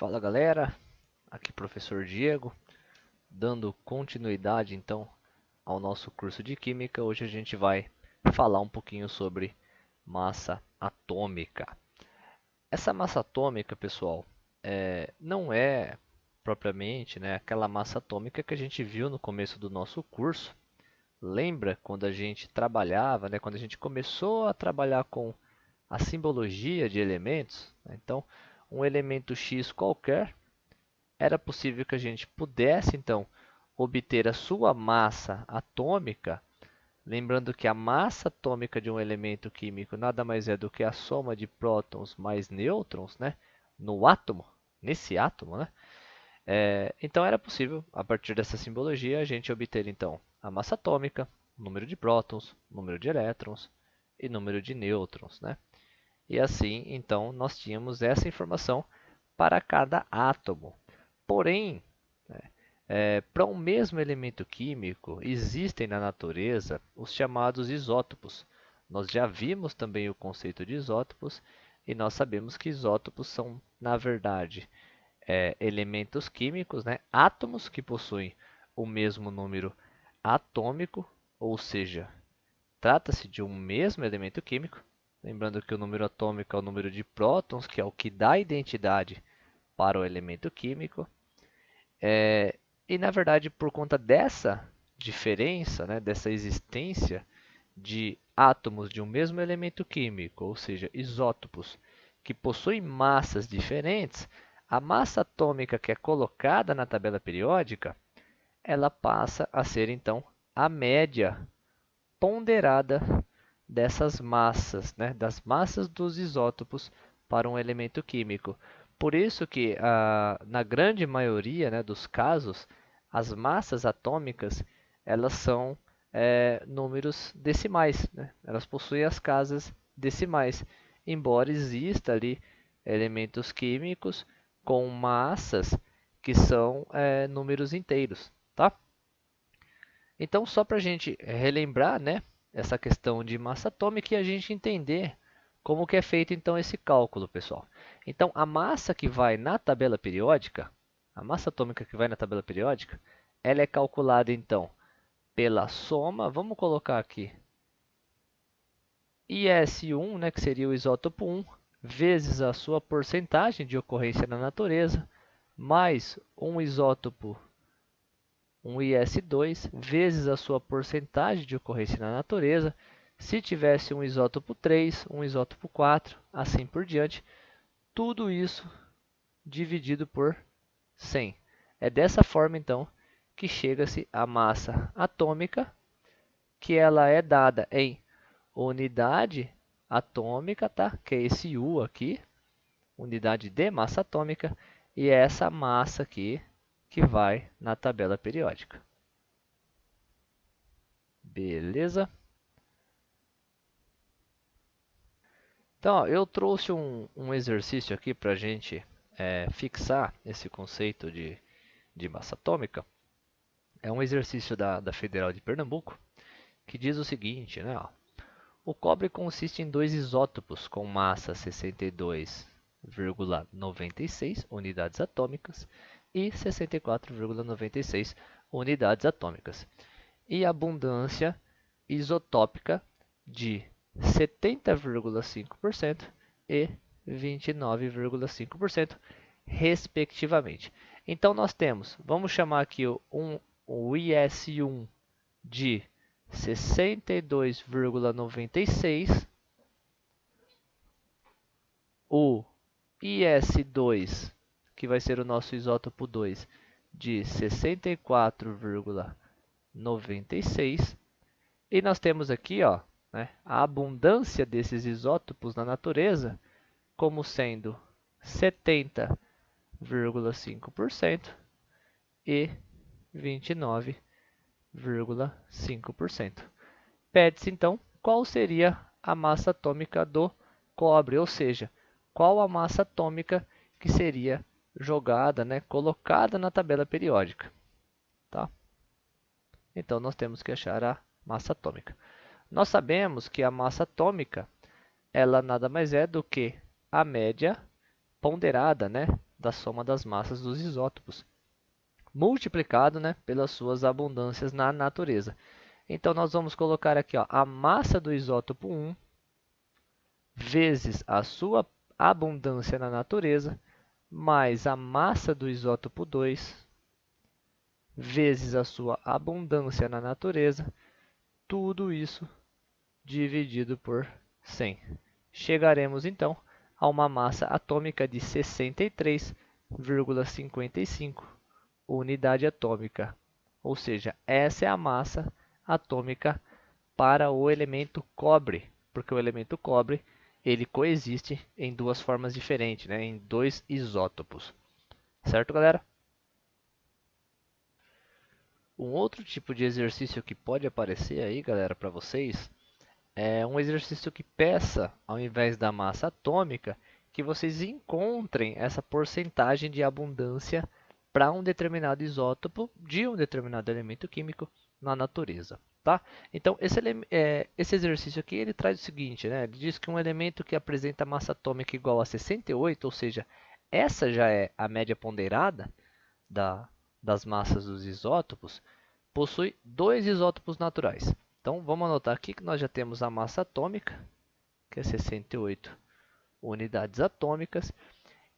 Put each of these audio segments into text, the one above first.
Fala galera, aqui professor Diego, dando continuidade então ao nosso curso de Química. Hoje a gente vai falar um pouquinho sobre massa atômica. Essa massa atômica, pessoal, não é propriamente, aquela massa atômica que a gente viu no começo do nosso curso. Lembra quando a gente trabalhava, quando a gente começou a trabalhar com a simbologia de elementos? Então, um elemento X qualquer era possível que a gente pudesse, então, obter a sua massa atômica, lembrando que a massa atômica de um elemento químico nada mais é do que a soma de prótons mais nêutrons, no átomo, nesse átomo, então era possível, a partir dessa simbologia, a gente obter, então, a massa atômica, número de prótons, número de elétrons e número de nêutrons, E assim, então, nós tínhamos essa informação para cada átomo. Porém, para um mesmo elemento químico, existem na natureza os chamados isótopos. Nós já vimos também o conceito de isótopos e nós sabemos que isótopos são, na verdade, elementos químicos, átomos que possuem o mesmo número atômico, ou seja, trata-se de um mesmo elemento químico. Lembrando que o número atômico é o número de prótons, que é o que dá identidade para o elemento químico. E na verdade, por conta dessa diferença, dessa existência de átomos de um mesmo elemento químico, ou seja, isótopos, que possuem massas diferentes, a massa atômica que é colocada na tabela periódica, ela passa a ser então a média ponderada dessas massas, das massas dos isótopos para um elemento químico. Por isso que, na grande maioria, dos casos, as massas atômicas elas são números decimais, Elas possuem as casas decimais, embora exista ali elementos químicos com massas que são números inteiros, tá? Então, só para a gente relembrar, essa questão de massa atômica e a gente entender como que é feito então esse cálculo, pessoal. Então, a massa que vai na tabela periódica, a massa atômica que vai na tabela periódica, ela é calculada então pela soma, vamos colocar aqui, IS1, que seria o isótopo 1, vezes a sua porcentagem de ocorrência na natureza, mais um isótopo, um IS2, vezes a sua porcentagem de ocorrência na natureza. Se tivesse um isótopo 3, um isótopo 4, assim por diante, tudo isso dividido por 100. É dessa forma, então, que chega-se à massa atômica, que ela é dada em unidade atômica, tá? Que é esse U aqui, unidade de massa atômica, e é essa massa aqui que vai na tabela periódica. Beleza? Então, ó, eu trouxe um exercício aqui para a gente fixar esse conceito de massa atômica. É um exercício da Federal de Pernambuco, que diz o seguinte, ó, o cobre consiste em dois isótopos com massa 62,96 unidades atômicas e 64,96 unidades atômicas, e abundância isotópica de 70,5% e 29,5%, respectivamente. Então, nós temos, vamos chamar aqui o IS1 de 62,96, o IS2, que vai ser o nosso isótopo 2, de 64,96, e nós temos aqui, ó, a abundância desses isótopos na natureza como sendo 70,5% e 29,5%. Pede-se, então, qual seria a massa atômica do cobre, ou seja, qual a massa atômica que seria jogada, colocada na tabela periódica. Tá? Então, nós temos que achar a massa atômica. Nós sabemos que a massa atômica ela nada mais é do que a média ponderada, da soma das massas dos isótopos, multiplicado, né, pelas suas abundâncias na natureza. Então, nós vamos colocar aqui, ó, a massa do isótopo 1 vezes a sua abundância na natureza, mais a massa do isótopo 2 vezes a sua abundância na natureza, tudo isso dividido por 100. Chegaremos, então, a uma massa atômica de 63,55 unidade atômica. Ou seja, essa é a massa atômica para o elemento cobre, porque o elemento cobre ele coexiste em duas formas diferentes, né? Em dois isótopos. Certo, galera? Um outro tipo de exercício que pode aparecer aí, galera, para vocês, é um exercício que peça, ao invés da massa atômica, que vocês encontrem essa porcentagem de abundância para um determinado isótopo de um determinado elemento químico na natureza. Tá? Então, esse exercício aqui ele traz o seguinte, né? Ele diz que um elemento que apresenta massa atômica igual a 68, ou seja, essa já é a média ponderada das massas dos isótopos, possui dois isótopos naturais. Então, vamos anotar aqui que nós já temos a massa atômica, que é 68 unidades atômicas,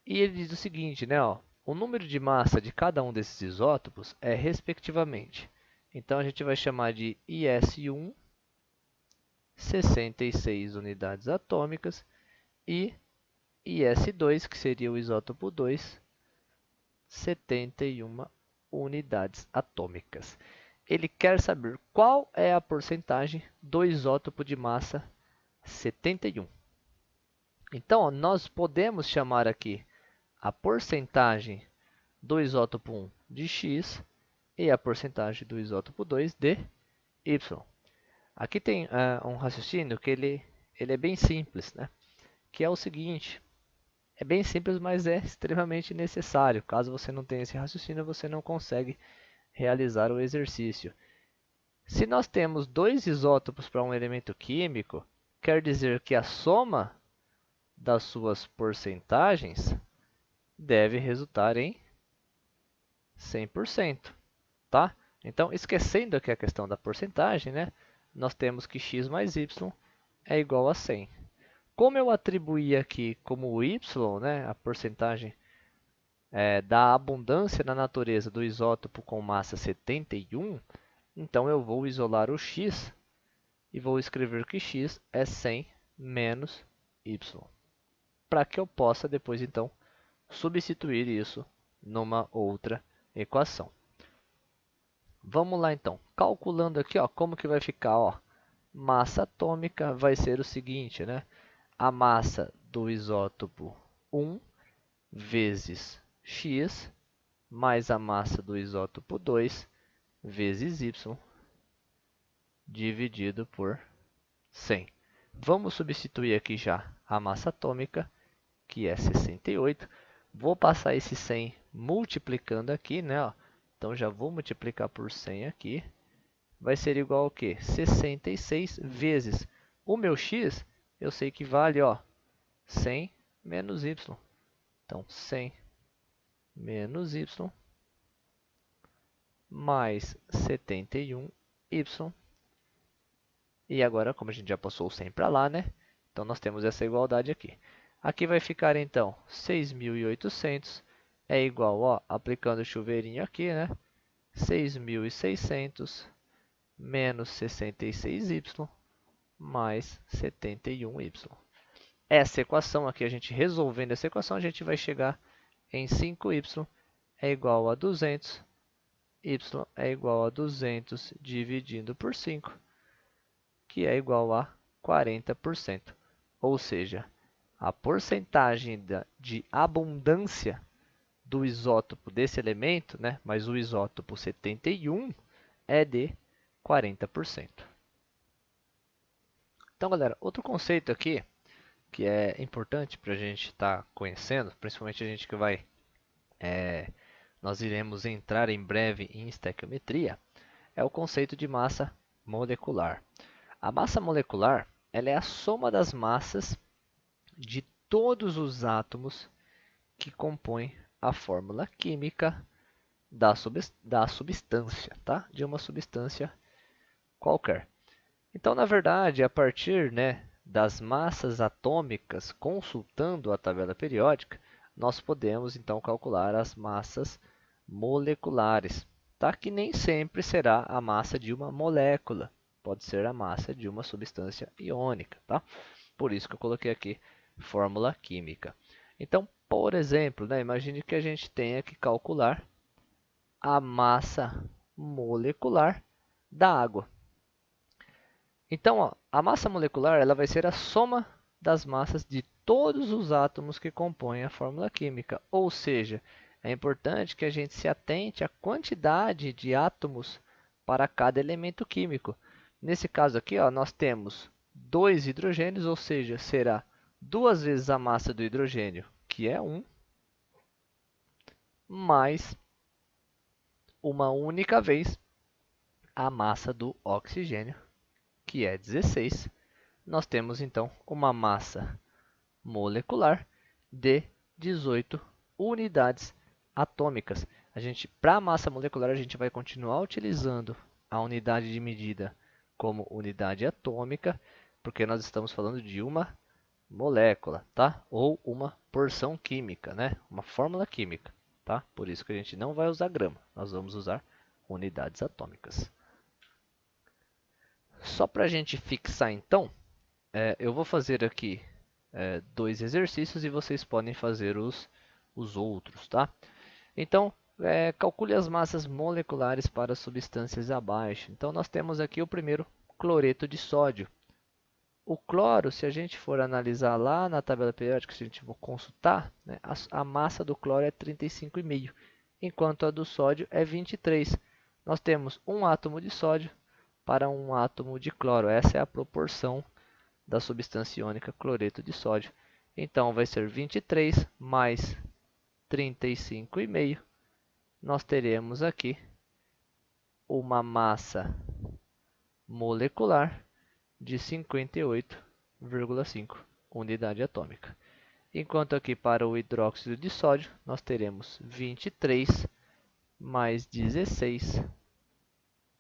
e ele diz o seguinte, né, ó, o número de massa de cada um desses isótopos é respectivamente. Então, a gente vai chamar de IS1, 66 unidades atômicas, e IS2, que seria o isótopo 2, 71 unidades atômicas. Ele quer saber qual é a porcentagem do isótopo de massa 71. Então, ó, nós podemos chamar aqui a porcentagem do isótopo 1 de X e a porcentagem do isótopo 2 de Y. Aqui tem um raciocínio que ele é bem simples, né? Que é o seguinte, é bem simples, mas é extremamente necessário. Caso você não tenha esse raciocínio, você não consegue realizar o exercício. Se nós temos dois isótopos para um elemento químico, quer dizer que a soma das suas porcentagens deve resultar em 100%, tá? Então, esquecendo aqui a questão da porcentagem, né? Nós temos que x mais y é igual a 100. Como eu atribuí aqui como y, né, a porcentagem da abundância na natureza do isótopo com massa 71, então eu vou isolar o x e vou escrever que x é 100 menos y, para que eu possa depois, então, substituir isso numa outra equação. Vamos lá, então. Calculando aqui, ó, como que vai ficar, ó, massa atômica vai ser o seguinte, né? A massa do isótopo 1 vezes x mais a massa do isótopo 2 vezes y dividido por 100. Vamos substituir aqui já a massa atômica, que é 68. Vou passar esse 100 multiplicando aqui, né? Ó. Então, já vou multiplicar por 100 aqui. Vai ser igual ao quê? 66 vezes o meu x, eu sei que vale, ó, 100 menos y. Então, 100 menos y mais 71y. E agora, como a gente já passou o 100 para lá, né? Então, nós temos essa igualdade aqui. Aqui vai ficar, então, 6.800 é igual, ó, aplicando o chuveirinho aqui, né? 6.600 menos 66y mais 71y. Essa equação aqui, a gente resolvendo essa equação, a gente vai chegar em 5y é igual a 200, y é igual a 200 dividindo por 5, que é igual a 40%. Ou seja, a porcentagem de abundância do isótopo desse elemento, né, mas o isótopo 71, é de 40%. Então, galera, outro conceito aqui que é importante para a gente estar conhecendo, principalmente a gente que vai, nós iremos entrar em breve em estequiometria, é o conceito de massa molecular. A massa molecular ela é a soma das massas de todos os átomos que compõem a fórmula química da substância, tá? De uma substância qualquer. Então, na verdade, a partir, né, das massas atômicas, consultando a tabela periódica, nós podemos então calcular as massas moleculares, tá? Que nem sempre será a massa de uma molécula, pode ser a massa de uma substância iônica, tá? Por isso que eu coloquei aqui fórmula química. Então, por exemplo, né, imagine que a gente tenha que calcular a massa molecular da água. Então, ó, a massa molecular ela vai ser a soma das massas de todos os átomos que compõem a fórmula química. Ou seja, é importante que a gente se atente à quantidade de átomos para cada elemento químico. Nesse caso aqui, ó, nós temos dois hidrogênios, ou seja, será duas vezes a massa do hidrogênio, que é 1, mais uma única vez a massa do oxigênio, que é 16. Nós temos então uma massa molecular de 18 unidades atômicas. Para a massa molecular, a gente vai continuar utilizando a unidade de medida como unidade atômica, porque nós estamos falando de uma molécula, tá? Ou uma porção química, né? Uma fórmula química, tá? Por isso que a gente não vai usar grama, nós vamos usar unidades atômicas. Só para a gente fixar então, eu vou fazer aqui dois exercícios e vocês podem fazer os outros, tá? Então, calcule as massas moleculares para substâncias abaixo. Então, nós temos aqui o primeiro, cloreto de sódio. O cloro, se a gente for analisar lá na tabela periódica, se a gente for consultar, né, a massa do cloro é 35,5, enquanto a do sódio é 23. Nós temos um átomo de sódio para um átomo de cloro. Essa é a proporção da substância iônica cloreto de sódio. Então, vai ser 23 mais 35,5. Nós teremos aqui uma massa molecular de 58,5 unidade atômica. Enquanto aqui para o hidróxido de sódio, nós teremos 23 mais 16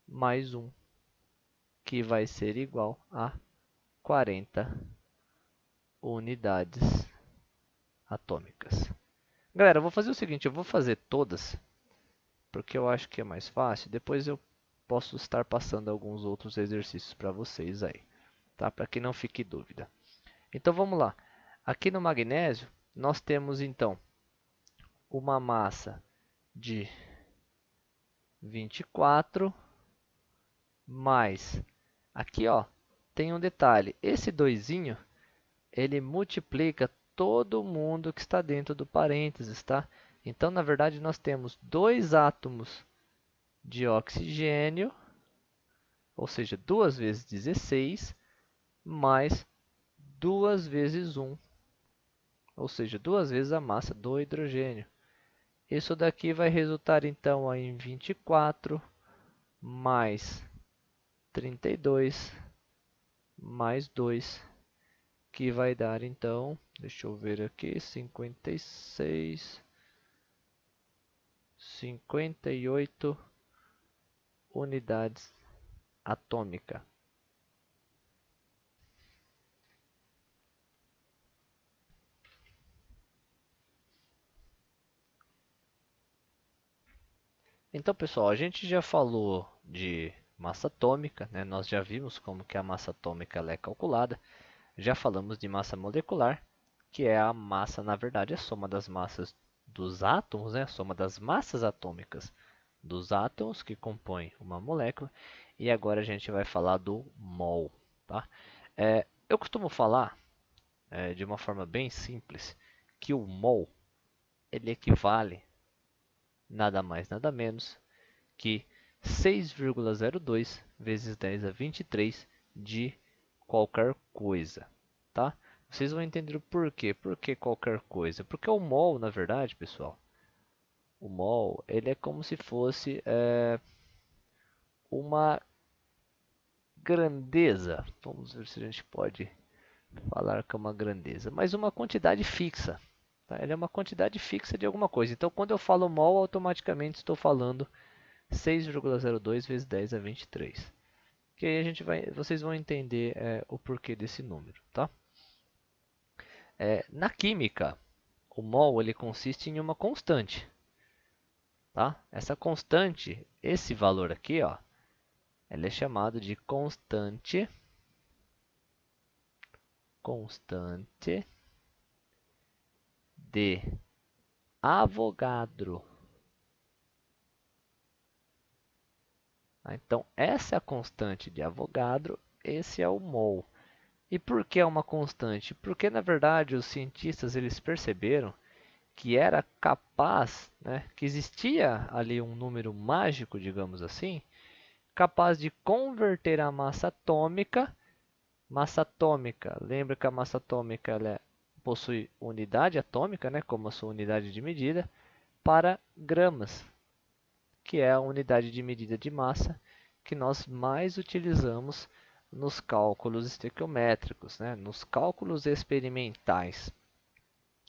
mais 1, que vai ser igual a 40 unidades atômicas. Galera, eu vou fazer o seguinte, eu vou fazer todas, porque eu acho que é mais fácil. Depois eu posso estar passando alguns outros exercícios para vocês aí, tá? Para que não fique dúvida. Então vamos lá. Aqui no magnésio, nós temos então uma massa de 24 mais, aqui ó, tem um detalhe, esse doisinho, ele multiplica todo mundo que está dentro do parênteses, tá? Então, na verdade, nós temos dois átomos de oxigênio, ou seja, 2 vezes 16, mais 2 vezes 1, ou seja, 2 vezes a massa do hidrogênio. Isso daqui vai resultar, então, em 24 mais 32 mais 2, que vai dar, então, deixa eu ver aqui, 58 unidades atômicas. Então, pessoal, a gente já falou de massa atômica, né? Nós já vimos como que a massa atômica ela é calculada. Já falamos de massa molecular, que é a massa, na verdade, a soma das massas dos átomos, né? A soma das massas atômicas dos átomos que compõem uma molécula. E agora a gente vai falar do mol, tá? Eu costumo falar, de uma forma bem simples, que o mol ele equivale nada mais nada menos que 6,02 vezes 10 a 23 de qualquer coisa, tá? Vocês vão entender o porquê. Por que qualquer coisa? Porque o mol, na verdade, pessoal, o mol ele é como se fosse uma grandeza. Vamos ver se a gente pode falar que é uma grandeza, mas uma quantidade fixa, Tá? Ele é uma quantidade fixa de alguma coisa. Então, quando eu falo mol, automaticamente estou falando 6,02 vezes 10 a 23. Que aí vocês vão entender o porquê desse número, tá? Na química, o mol ele consiste em uma constante, tá? Essa constante, esse valor aqui, ó, ele é chamado de constante de Avogadro. Então, essa é a constante de Avogadro, esse é o mol. E por que é uma constante? Porque, na verdade, os cientistas eles perceberam que era capaz, né, que existia ali um número mágico, digamos assim, capaz de converter a massa atômica, lembra que a massa atômica possui unidade atômica, né, como a sua unidade de medida, para gramas, que é a unidade de medida de massa que nós mais utilizamos nos cálculos estequiométricos, né, nos cálculos experimentais.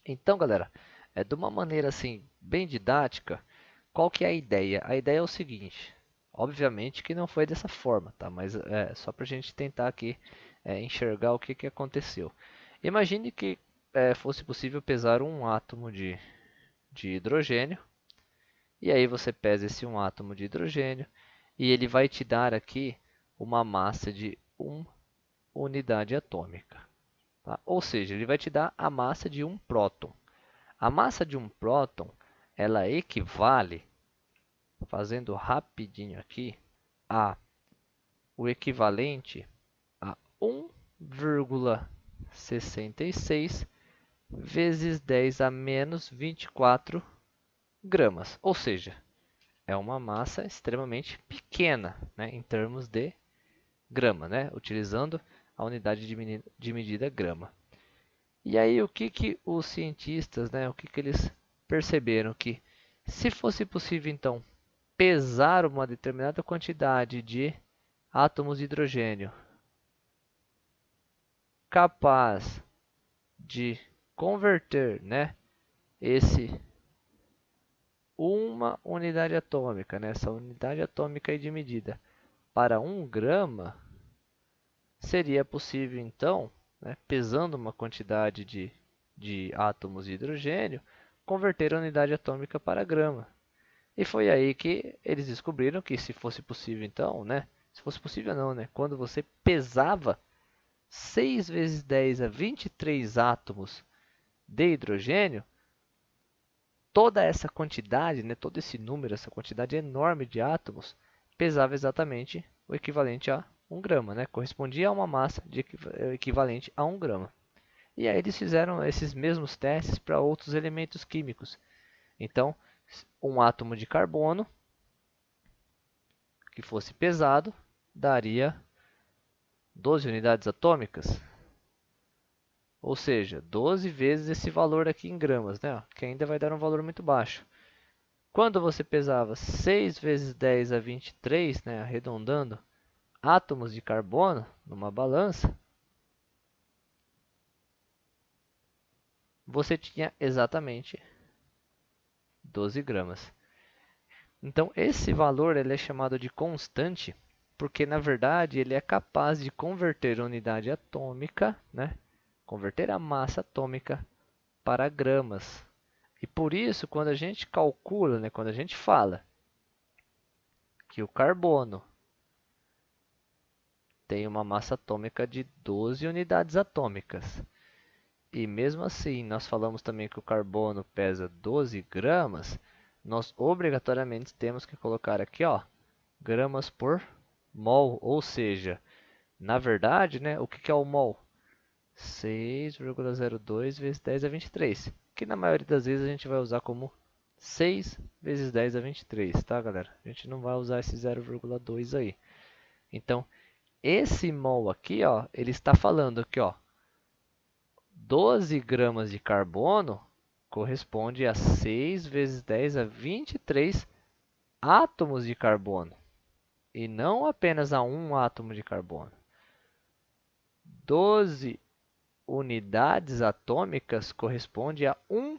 Então, galera, de uma maneira assim bem didática, qual que é a ideia? A ideia é o seguinte, obviamente que não foi dessa forma, tá? Mas é só para a gente tentar aqui enxergar o que aconteceu. Imagine que fosse possível pesar um átomo de hidrogênio, e aí você pesa esse um átomo de hidrogênio, e ele vai te dar aqui uma massa de 1 unidade atômica. Tá? Ou seja, ele vai te dar a massa de um próton. A massa de um próton, ela equivale, fazendo rapidinho aqui, a o equivalente a 1,66 vezes 10 a menos 24 gramas. Ou seja, é uma massa extremamente pequena, né, em termos de grama, né, utilizando a unidade de medida grama. E aí o que os cientistas, né, o que eles perceberam? Que se fosse possível então pesar uma determinada quantidade de átomos de hidrogênio capaz de converter, né, esse uma unidade atômica, né, essa unidade atômica de medida para 1 grama, seria possível então, né, pesando uma quantidade de átomos de hidrogênio, converter a unidade atômica para grama. E foi aí que eles descobriram que se fosse possível então, né, se fosse possível não, né, quando você pesava 6 vezes 10 a 23 átomos de hidrogênio, toda essa quantidade, né, todo esse número, essa quantidade enorme de átomos, pesava exatamente o equivalente a 1 grama, né? Correspondia a uma massa equivalente a 1 grama. E aí eles fizeram esses mesmos testes para outros elementos químicos. Então, um átomo de carbono que fosse pesado daria 12 unidades atômicas, ou seja, 12 vezes esse valor aqui em gramas, né? Que ainda vai dar um valor muito baixo. Quando você pesava 6 vezes 10 a 23, né, arredondando, átomos de carbono numa balança, você tinha exatamente 12 gramas. Então, esse valor ele é chamado de constante, porque na verdade ele é capaz de converter a unidade atômica, né, converter a massa atômica para gramas. E por isso, quando a gente calcula, né, quando a gente fala que o carbono tem uma massa atômica de 12 unidades atômicas, e mesmo assim nós falamos também que o carbono pesa 12 gramas, nós obrigatoriamente temos que colocar aqui, ó, gramas por mol, ou seja, na verdade, né, o que é o mol? 6,02 vezes 10 a 23, que na maioria das vezes a gente vai usar como 6 vezes 10 a 23, tá, galera? A gente não vai usar esse 0,2 aí. Então, esse mol aqui, ó, ele está falando aqui, ó, 12 gramas de carbono corresponde a 6 vezes 10 a 23 átomos de carbono, e não apenas a um átomo de carbono. 12 unidades atômicas corresponde a um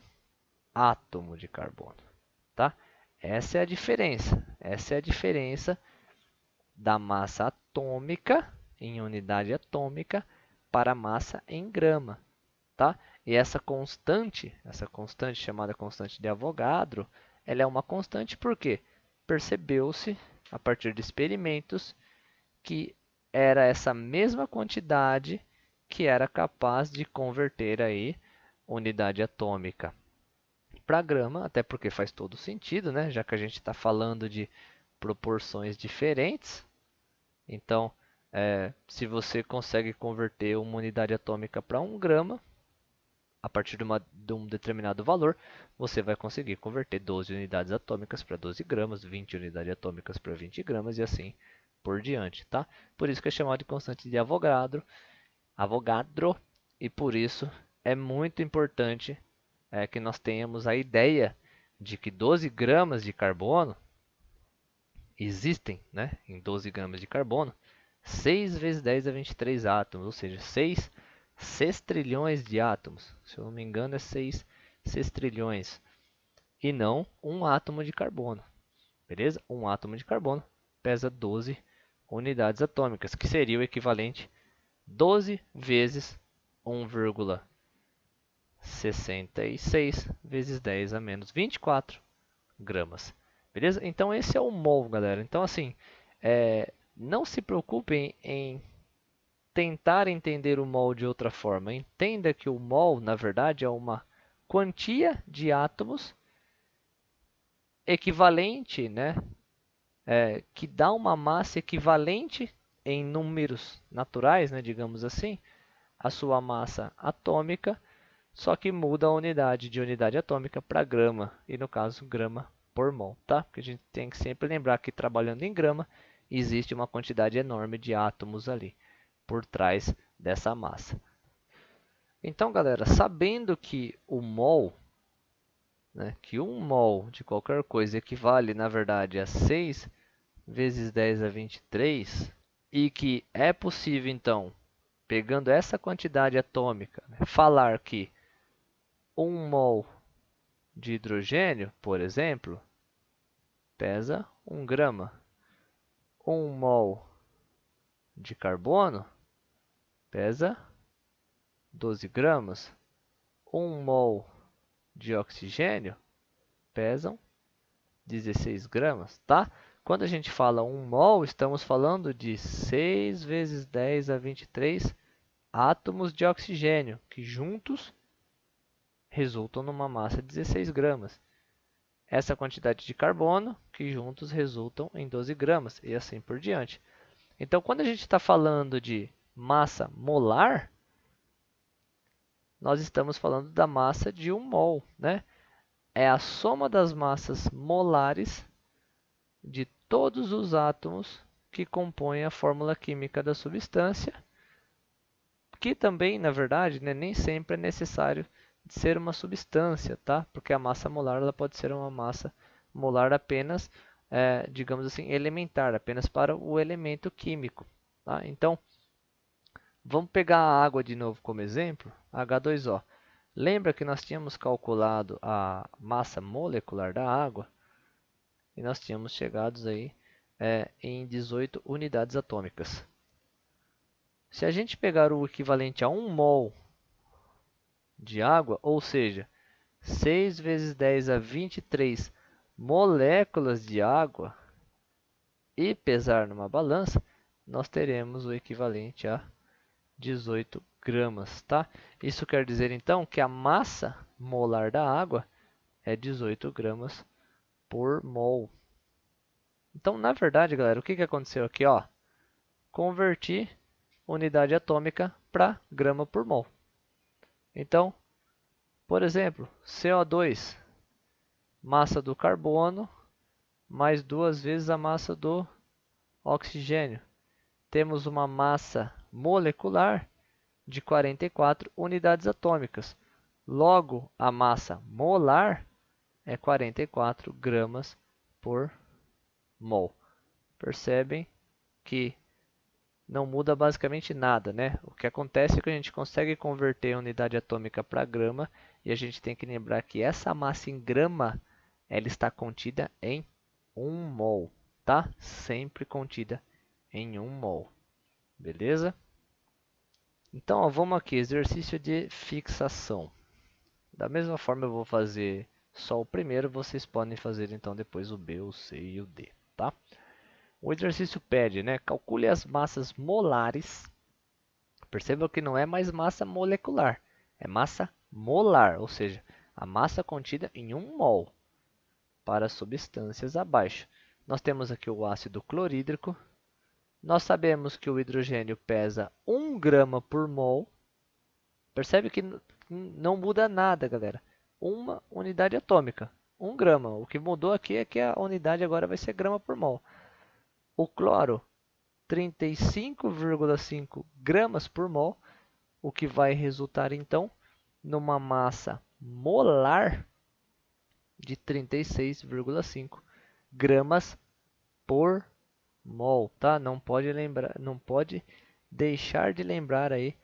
átomo de carbono, tá? Essa é a diferença. Essa é a diferença da massa atômica em unidade atômica para a massa em grama, tá? E essa constante chamada constante de Avogadro, ela é uma constante porque percebeu-se, a partir de experimentos, que era essa mesma quantidade que era capaz de converter aí unidade atômica para grama, até porque faz todo sentido, né? Já que a gente está falando de proporções diferentes. Então, se você consegue converter uma unidade atômica para 1 grama, a partir de um determinado valor, você vai conseguir converter 12 unidades atômicas para 12 gramas, 20 unidades atômicas para 20 gramas e assim por diante, tá? Por isso que é chamado de constante de Avogadro, e por isso é muito importante que nós tenhamos a ideia de que 12 gramas de carbono existem, né, em 12 gramas de carbono, 6 vezes 10 a 23 átomos, ou seja, 6 sextrilhões de átomos. Se eu não me engano, é 6 sextrilhões. E não um átomo de carbono. Beleza? Um átomo de carbono pesa 12 unidades atômicas, que seria o equivalente 12 vezes 1,66 vezes 10 a menos 24 gramas. Beleza? Então esse é o mol, galera. Então assim, não se preocupem em tentar entender o mol de outra forma. Entenda que o mol, na verdade, é uma quantia de átomos equivalente, né? Que dá uma massa equivalente em números naturais, né, digamos assim, à sua massa atômica, só que muda a unidade de unidade atômica para grama, e no caso, grama por mol, tá? Porque a gente tem que sempre lembrar que trabalhando em grama, existe uma quantidade enorme de átomos ali por trás dessa massa. Então, galera, sabendo que o mol, né, que 1 mol de qualquer coisa equivale, na verdade, a 6 vezes 10 a 23, e que é possível, então, pegando essa quantidade atômica, né, falar que 1 mol de hidrogênio, por exemplo, pesa 1 grama. 1 mol de carbono pesa 12 gramas. 1 mol de oxigênio pesam 16 gramas, tá? Quando a gente fala 1 mol, estamos falando de 6 vezes 10 a 23 átomos de oxigênio, que juntos resultam numa massa de 16 gramas. Essa quantidade de carbono, que juntos resultam em 12 gramas, e assim por diante. Então, quando a gente está falando de massa molar, nós estamos falando da massa de 1 mol, né? É a soma das massas molares de todos os átomos que compõem a fórmula química da substância, que também, na verdade, né, nem sempre é necessário ser uma substância, tá? Porque a massa molar ela pode ser uma massa molar apenas, digamos assim, elementar, apenas para o elemento químico, tá? Então, vamos pegar a água de novo como exemplo, H2O. Lembra que nós tínhamos calculado a massa molecular da água e nós tínhamos chegado aí em 18 unidades atômicas. Se a gente pegar o equivalente a 1 mol de água, ou seja, 6 vezes 10 a 23 moléculas de água, e pesar numa balança, nós teremos o equivalente a 18 gramas, tá? Isso quer dizer, então, que a massa molar da água é 18 gramas por mol. Então, na verdade, galera, o que aconteceu aqui? Ó, converti unidade atômica para grama por mol. Então, por exemplo, CO2, massa do carbono, mais 2 vezes a massa do oxigênio. Temos uma massa molecular de 44 unidades atômicas. Logo, a massa molar é 44 gramas por mol. Percebem que não muda basicamente nada, né? O que acontece é que a gente consegue converter a unidade atômica para grama e a gente tem que lembrar que essa massa em grama, ela está contida em 1 mol, tá? Sempre contida em 1 mol, beleza? Então, ó, vamos aqui, exercício de fixação. Da mesma forma eu vou fazer só o primeiro, vocês podem fazer então depois o B, o C e o D, tá? O exercício pede, né? Calcule as massas molares. Perceba que não é mais massa molecular, é massa molar, ou seja, a massa contida em 1 mol para substâncias abaixo. Nós temos aqui o ácido clorídrico. Nós sabemos que o hidrogênio pesa 1 grama por mol. Percebe que não muda nada, galera. Uma unidade atômica, 1 grama. O que mudou aqui é que a unidade agora vai ser grama por mol. O cloro, 35,5 gramas por mol, o que vai resultar então numa massa molar de 36,5 gramas por mol, tá? Não pode lembrar, não pode deixar de lembrar aí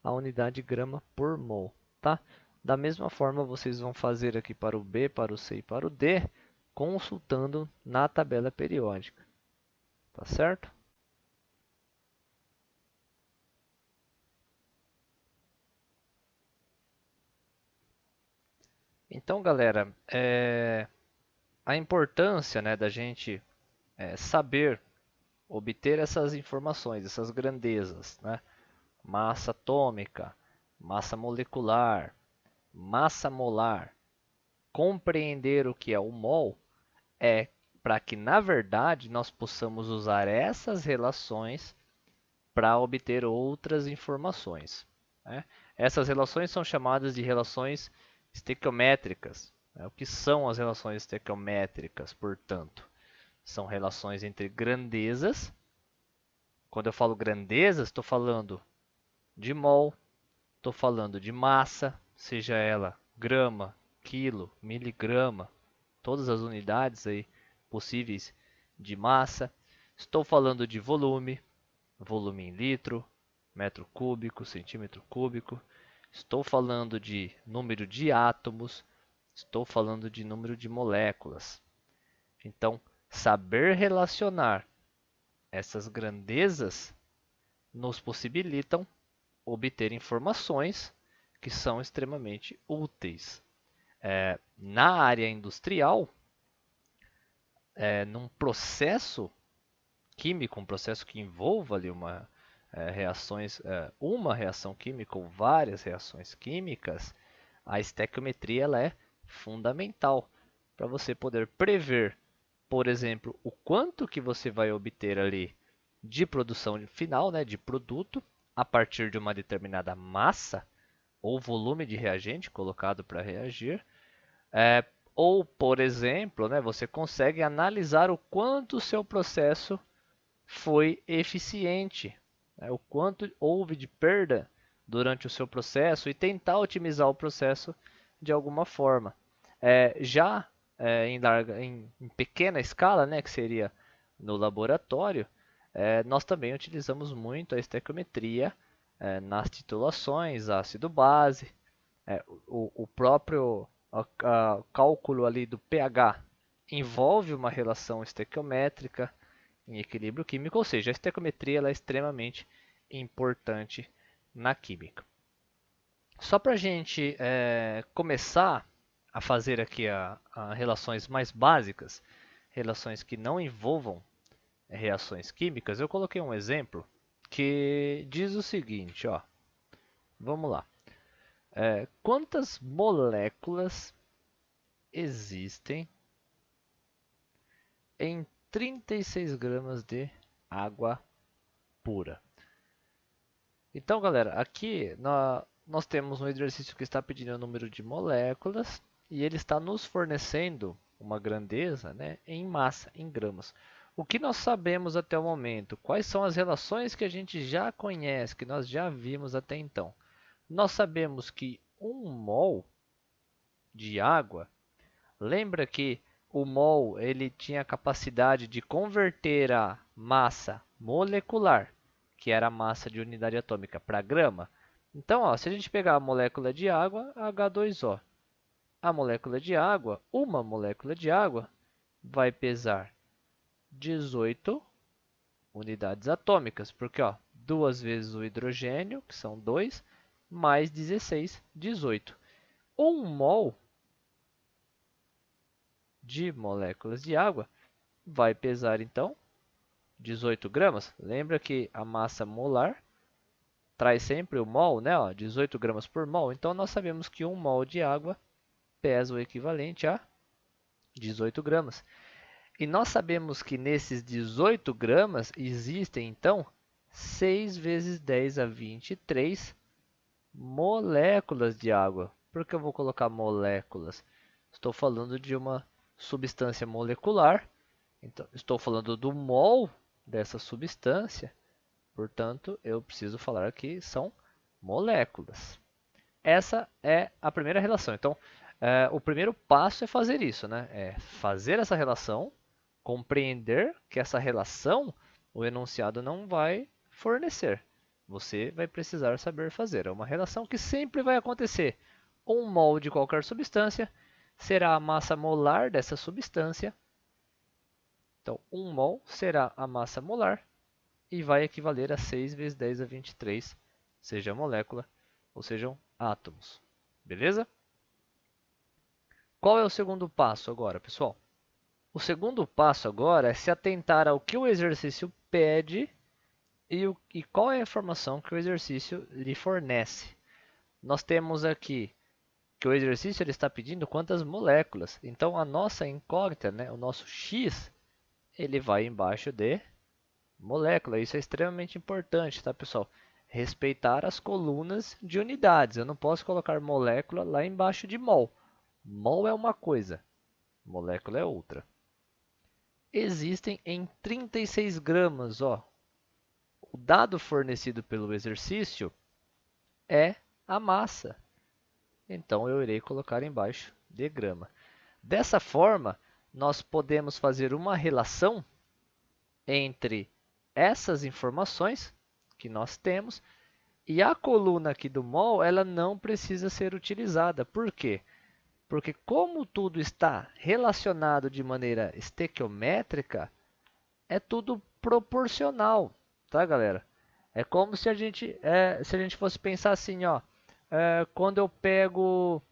a unidade grama por mol, tá? Da mesma forma, vocês vão fazer aqui para o B, para o C e para o D, consultando na tabela periódica, tá certo? Então, galera, a importância, né, da gente saber obter essas informações, essas grandezas, né? Massa atômica, massa molecular, massa molar, compreender o que é o mol, é para que, na verdade, nós possamos usar essas relações para obter outras informações, né? Essas relações são chamadas de relações estequiométricas, né? O que são as relações estequiométricas, portanto? São relações entre grandezas. Quando eu falo grandezas, estou falando de mol, estou falando de massa, seja ela grama, quilo, miligrama, todas as unidades aí possíveis de massa. Estou falando de volume, volume em litro, metro cúbico, centímetro cúbico. Estou falando de número de átomos, estou falando de número de moléculas. Então, saber relacionar essas grandezas nos possibilitam obter informações que são extremamente úteis. Na área industrial, num processo químico, um processo que envolva ali uma reação química ou várias reações químicas, a estequiometria ela é fundamental para você poder prever, por exemplo, o quanto que você vai obter ali de produção final, né, de produto, a partir de uma determinada massa ou volume de reagente colocado para reagir. Ou, por exemplo, né, você consegue analisar o quanto o seu processo foi eficiente, né, o quanto houve de perda durante o seu processo e tentar otimizar o processo de alguma forma. Já em pequena escala, né, que seria no laboratório, nós também utilizamos muito a estequiometria nas titulações, ácido-base, o próprio cálculo ali do pH envolve uma relação estequiométrica em equilíbrio químico, ou seja, a estequiometria ela é extremamente importante na química. Só para a gente começar a fazer aqui a relações mais básicas, relações que não envolvam reações químicas, eu coloquei um exemplo que diz o seguinte, ó, vamos lá. Quantas moléculas existem em 36 gramas de água pura? Então, galera, aqui nós temos um exercício que está pedindo o número de moléculas e ele está nos fornecendo uma grandeza, né, em massa, em gramas. O que nós sabemos até o momento? Quais são as relações que a gente já conhece, que nós já vimos até então? Nós sabemos que 1 mol de água, lembra que o mol ele tinha a capacidade de converter a massa molecular que era a massa de unidade atômica, para grama. Então, ó, se a gente pegar a molécula de água, H2O, a molécula de água, uma molécula de água, vai pesar 18 unidades atômicas, porque ó, 2 vezes o hidrogênio, que são 2, mais 16, 18. 1 mol de moléculas de água vai pesar, então, 18 gramas. Lembra que a massa molar traz sempre o mol, né? Ó, 18 gramas por mol. Então, nós sabemos que 1 mol de água pesa o equivalente a 18 gramas. E nós sabemos que nesses 18 gramas existem, então, 6 vezes 10 a 23 moléculas de água. Por que eu vou colocar moléculas? Estou falando de uma substância molecular. Então, estou falando do mol dessa substância. Portanto, eu preciso falar que são moléculas. Essa é a primeira relação. Então, o primeiro passo é fazer isso, né? É fazer essa relação, compreender que essa relação o enunciado não vai fornecer. Você vai precisar saber fazer. É uma relação que sempre vai acontecer. Um mol de qualquer substância será a massa molar dessa substância. Então, 1 mol será a massa molar e vai equivaler a 6 vezes 10 a 23, seja a molécula ou sejam átomos. Beleza? Qual é o segundo passo agora, pessoal? O segundo passo agora é se atentar ao que o exercício pede e qual é a informação que o exercício lhe fornece. Nós temos aqui que o exercício ele está pedindo quantas moléculas. Então, a nossa incógnita, né, o nosso x, ele vai embaixo de molécula. Isso é extremamente importante, tá, pessoal? Respeitar as colunas de unidades. Eu não posso colocar molécula lá embaixo de mol. Mol é uma coisa, molécula é outra. Existem em 36 gramas, ó. O dado fornecido pelo exercício é a massa. Então, eu irei colocar embaixo de grama. Dessa forma, nós podemos fazer uma relação entre essas informações que nós temos e a coluna aqui do mol, ela não precisa ser utilizada. Por quê? Porque como tudo está relacionado de maneira estequiométrica, é tudo proporcional, tá, galera? É como se a gente fosse pensar assim, ó, quando eu pego,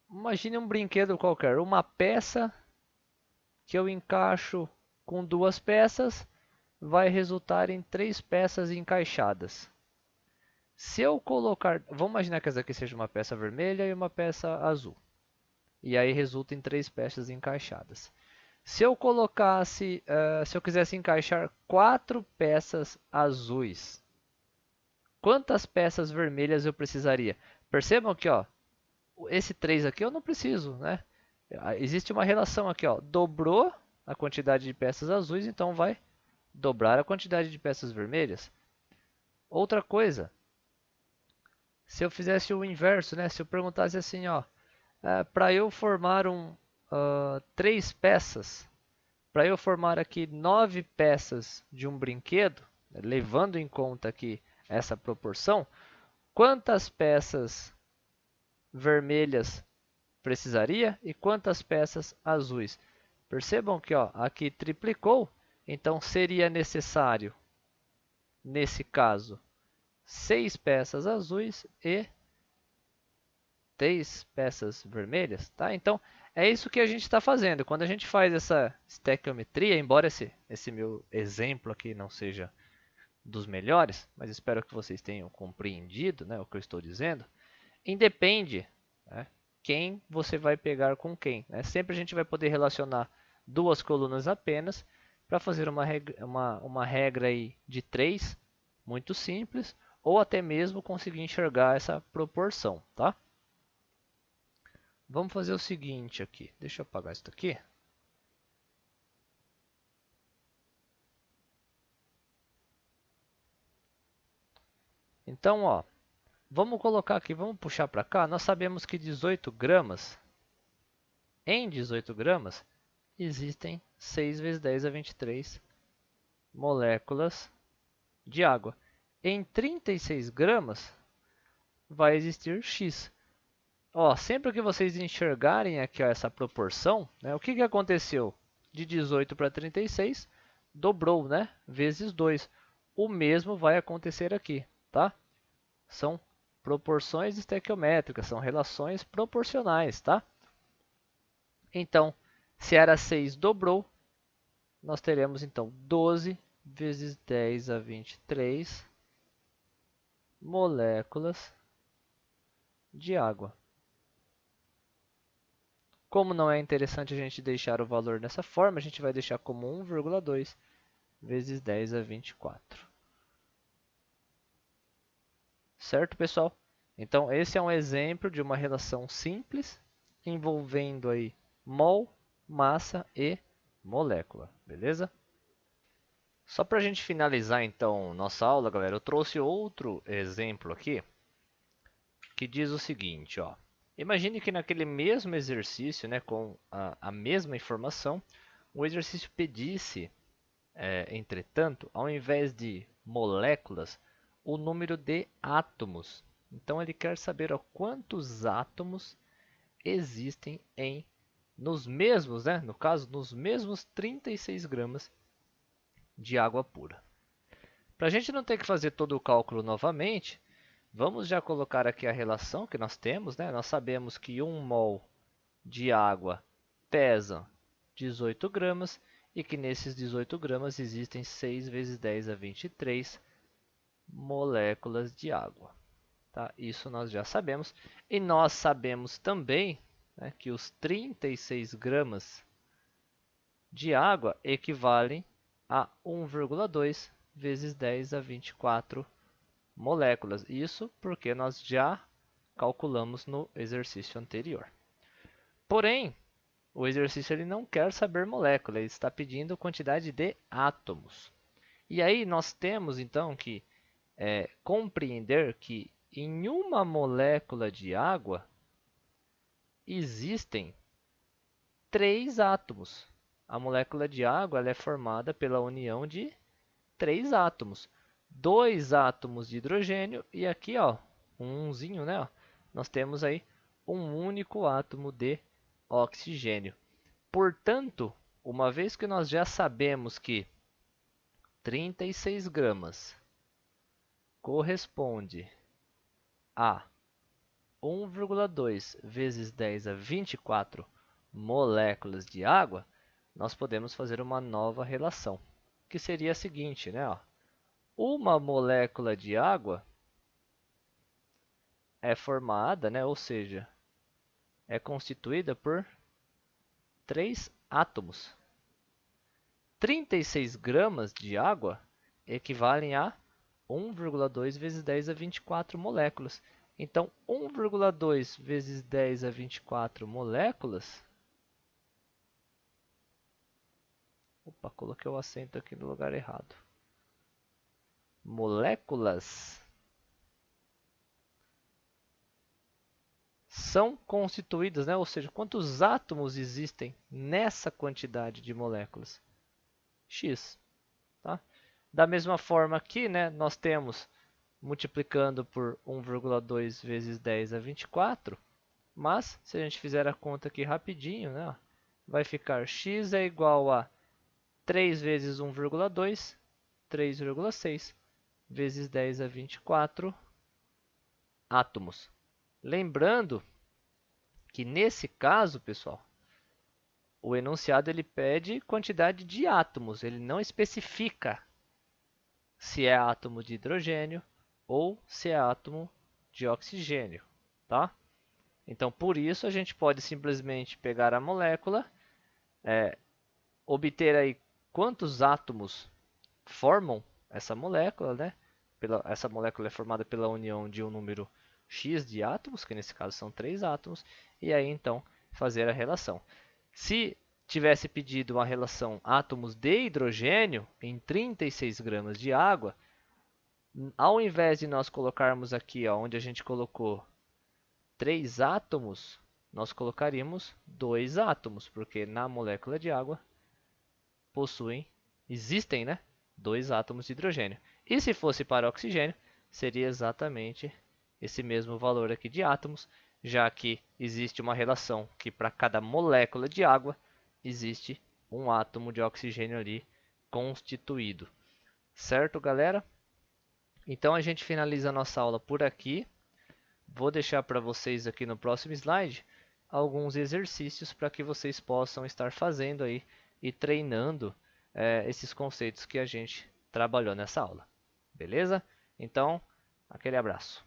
imagine um brinquedo qualquer, uma peça que eu encaixo com duas peças, vai resultar em 3 peças encaixadas. Se eu colocar, vamos imaginar que essa aqui seja uma peça vermelha e uma peça azul. E aí resulta em 3 peças encaixadas. Se eu colocasse, se eu quisesse encaixar 4 peças azuis, quantas peças vermelhas eu precisaria? Percebam que, ó, esse 3 aqui eu não preciso, né? Existe uma relação aqui, ó, dobrou a quantidade de peças azuis, então vai dobrar a quantidade de peças vermelhas. Outra coisa, se eu fizesse o inverso, né? Se eu perguntasse assim, ó, para eu formar 3 peças, para eu formar aqui 9 peças de um brinquedo, levando em conta aqui essa proporção, quantas peças vermelhas precisaria e quantas peças azuis? Percebam que ó, aqui triplicou, então seria necessário, nesse caso, 6 peças azuis e 3 peças vermelhas, tá? Então, é isso que a gente está fazendo. Quando a gente faz essa estequiometria, embora esse meu exemplo aqui não seja dos melhores, mas espero que vocês tenham compreendido, né, o que eu estou dizendo, independe, né, quem você vai pegar com quem, né? Sempre a gente vai poder relacionar duas colunas apenas para fazer uma regra aí de 3, muito simples, ou até mesmo conseguir enxergar essa proporção, tá? Vamos fazer o seguinte aqui. Deixa eu apagar isso aqui. Então, ó, vamos colocar aqui, vamos puxar para cá. Nós sabemos que 18 gramas, em 18 gramas, existem 6 vezes 10 a 23 moléculas de água. Em 36 gramas vai existir X. Ó, sempre que vocês enxergarem aqui ó, essa proporção, né, o que, que aconteceu? De 18 para 36, dobrou, né? Vezes 2. O mesmo vai acontecer aqui, tá? São proporções estequiométricas, são relações proporcionais, tá? Então, se era 6, dobrou, nós teremos então 12 vezes 10 a 23 moléculas de água. Como não é interessante a gente deixar o valor dessa forma, a gente vai deixar como 1,2 vezes 10 a 24. Certo, pessoal? Então, esse é um exemplo de uma relação simples envolvendo aí mol, massa e molécula, beleza? Só para a gente finalizar então nossa aula, galera, eu trouxe outro exemplo aqui que diz o seguinte, ó. Imagine que naquele mesmo exercício, né, com a mesma informação, o exercício pedisse, entretanto, ao invés de moléculas, o número de átomos. Então ele quer saber ó, quantos átomos existem nos mesmos, né, no caso, nos mesmos 36 gramas de água pura. Para a gente não ter que fazer todo o cálculo novamente, vamos já colocar aqui a relação que nós temos, né? Nós sabemos que 1 mol de água pesa 18 gramas e que nesses 18 gramas existem 6 vezes 10 a 23 moléculas de água. Tá? Isso nós já sabemos. E nós sabemos também, né, que os 36 gramas de água equivalem a 1,2 vezes 10 a 24 moléculas. Isso porque nós já calculamos no exercício anterior. Porém, o exercício ele não quer saber molécula, ele está pedindo quantidade de átomos. E aí nós temos então que compreender que em uma molécula de água existem 3 átomos. A molécula de água ela é formada pela união de 3 átomos. 2 átomos de hidrogênio e aqui, ó, umzinho, né? Ó, nós temos aí um único átomo de oxigênio. Portanto, uma vez que nós já sabemos que 36 gramas corresponde a 1,2 vezes 10 a 24 moléculas de água, nós podemos fazer uma nova relação, que seria a seguinte, né? Ó, uma molécula de água é formada, né? Ou seja, é constituída por 3 átomos. 36 gramas de água equivalem a 1,2 vezes 10 a 24 moléculas. Então, 1,2 vezes 10 a 24 moléculas... Opa, coloquei o acento aqui no lugar errado. Moléculas são constituídas, né? Ou seja, quantos átomos existem nessa quantidade de moléculas? X. Tá? Da mesma forma aqui, né, nós temos multiplicando por 1,2 vezes 10 a 24, mas se a gente fizer a conta aqui rapidinho, né, vai ficar x é igual a 3 vezes 1,2, 3,6 vezes 10 a 24 átomos. Lembrando que nesse caso, pessoal, o enunciado ele pede quantidade de átomos, ele não especifica se é átomo de hidrogênio ou se é átomo de oxigênio, tá? Então, por isso, a gente pode simplesmente pegar a molécula, obter aí quantos átomos formam essa molécula, né? Essa molécula é formada pela união de um número X de átomos, que nesse caso são 3 átomos, e aí então fazer a relação. Se tivesse pedido uma relação átomos de hidrogênio em 36 gramas de água, ao invés de nós colocarmos aqui, ó, onde a gente colocou 3 átomos, nós colocaríamos 2 átomos, porque na molécula de água existem, né, 2 átomos de hidrogênio. E se fosse para oxigênio, seria exatamente esse mesmo valor aqui de átomos, já que existe uma relação que para cada molécula de água existe um átomo de oxigênio ali constituído. Certo, galera? Então a gente finaliza a nossa aula por aqui. Vou deixar para vocês aqui no próximo slide alguns exercícios para que vocês possam estar fazendo aí e treinando esses conceitos que a gente trabalhou nessa aula. Beleza? Então, aquele abraço.